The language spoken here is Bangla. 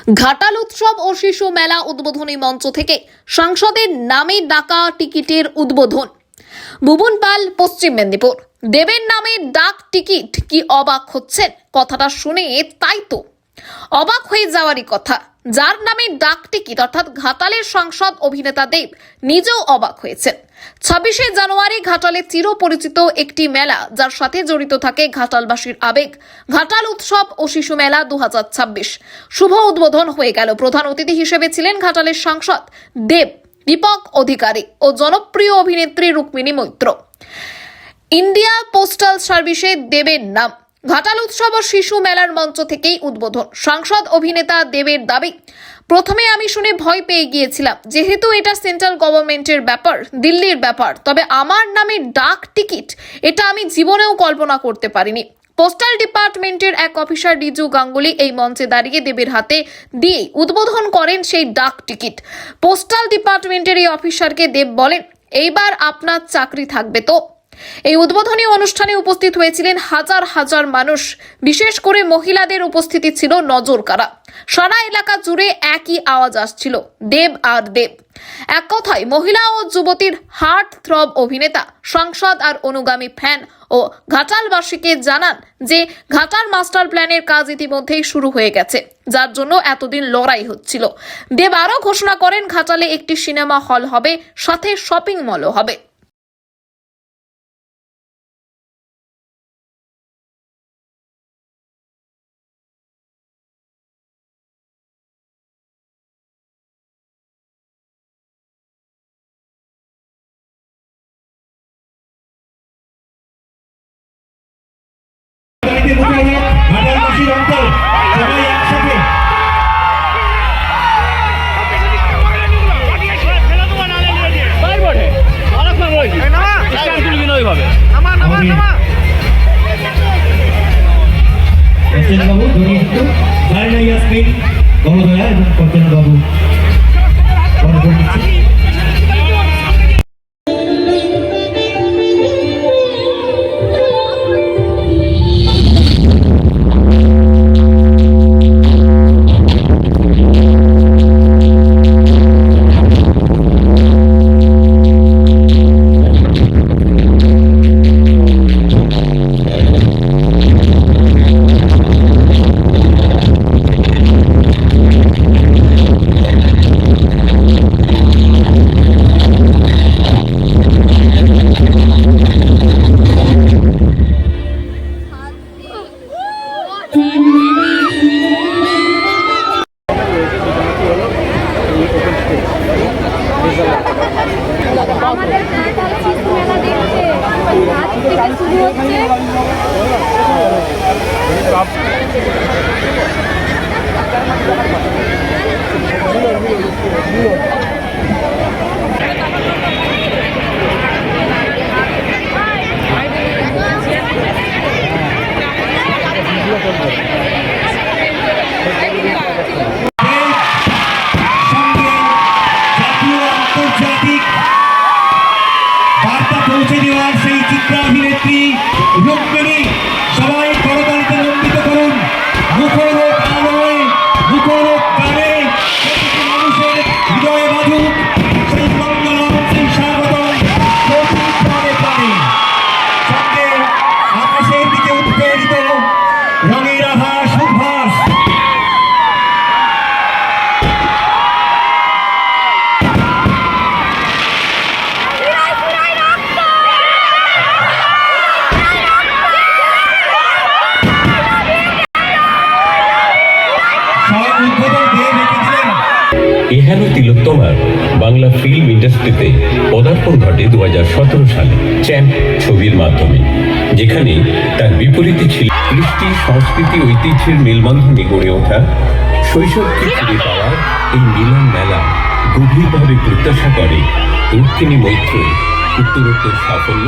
ঘাটাল উৎসব ও শিশু মেলা উদ্বোধনী মঞ্চ থেকে সাংসদের নামে ডাকা টিকিটের উদ্বোধন। ভুবন পাল, পশ্চিম মেদিনীপুর। দেবের নামে ডাক টিকিট, কি অবাক হচ্ছেন? কথাটা শুনে তাই তো অবাক হয়ে যাওয়ারই কথা। যার নামে ডাক টিকিট অর্থাৎ ঘাটালের সাংসদ অভিনেতা দেব নিজেও অবাক হয়েছেন। 26শে জানুয়ারি ঘাটালে চিরপরিচিত একটি মেলা, যার সাথে জড়িত থাকে ঘাটালবাসীর আবেগ। ঘাটাল উৎসব ও শিশু মেলা 2026 শুভ উদ্বোধন হয়ে গেল। প্রধান অতিথি হিসেবে ছিলেন ঘাটালের সাংসদ দেব, দীপক অধিকারী ও জনপ্রিয় অভিনেত্রী রুক্মিণী মৈত্র। ইন্ডিয়া পোস্টাল সার্ভিসে দেবের নাম। ঘাটাল উৎসব ও শিশু মেলার মঞ্চ থেকেই উদ্বোধন। সাংসদ অভিনেতা দেবের দাবি, প্রথমে আমি শুনে ভয় পেয়ে গিয়েছিলাম, যেহেতু এটা সেন্ট্রাল গভর্নমেন্টের ব্যাপার, দিল্লির ব্যাপার। তবে আমার নামে ডাক টিকিট, এটা আমি জীবনেও কল্পনা করতে পারিনি। পোস্টাল ডিপার্টমেন্টের এক অফিসার রিজু গাঙ্গুলি এই মঞ্চে দাঁড়িয়ে দেবের হাতে দিয়ে উদ্বোধন করেন সেই ডাক টিকিট। পোস্টাল ডিপার্টমেন্টের এই অফিসারকে দেব বলেন, এইবার আপনার চাকরি থাকবে তো। এই উদ্বোধনী অনুষ্ঠানে উপস্থিত হয়েছিলেন হাজার হাজার মানুষ, বিশেষ করে মহিলাদের উপস্থিতি ছিল নজর কাড়া। সারা এলাকা জুড়ে একই আওয়াজ আসছিল, দেব আর দেব। এক কথায় মহিলা ও যুবতীর হার্ট থ্রব অভিনেতা, সাংসদ আর অনুগামী ফ্যান ও ঘাটালবাসীকে জানান যে ঘাটাল মাস্টার প্ল্যানের কাজ ইতিমধ্যেই শুরু হয়ে গেছে, যার জন্য এতদিন লড়াই হচ্ছিল। দেব আরও ঘোষণা করেন, ঘাটালে একটি সিনেমা হল হবে, সাথে শপিং মলও হবে। আমাদের শিশু মেলা দেখছে, আজ থেকে শুরু হচ্ছে। পৌঁছে দেওয়ার সেই চিত্রাভিনেত্রী রুক্মিণী, সবাই করতালিতে নন্দিত করুন। মুখরোগ আলোয়, মুখরোগ গানে মানুষের হৃদয়ে বাঁধুক সেই মঙ্গলম, সেই স্বাগতম প্রাণে প্রাণে। সঙ্গে আকাশের দিকে উৎপেড়িত রঙের আভাস, উদ্ভাস। এহেন তিলোত্তমার বাংলা ফিল্ম ইন্ডাস্ট্রিতে পদার্পণ ঘটে 2017 সালে চ্যাম্প ছবির মাধ্যমে, যেখানে তার বিপরীতে ছিল কৃষ্টি, সংস্কৃতি, ঐতিহ্যের মেলবন্ধনে গড়ে ওঠা শৈশবকে ফিরে পাওয়ার এই মিলন মেলা গভীরভাবে প্রত্যাশা করে রুক্মিণী মৈত্র উত্তরোত্তর সাফল্য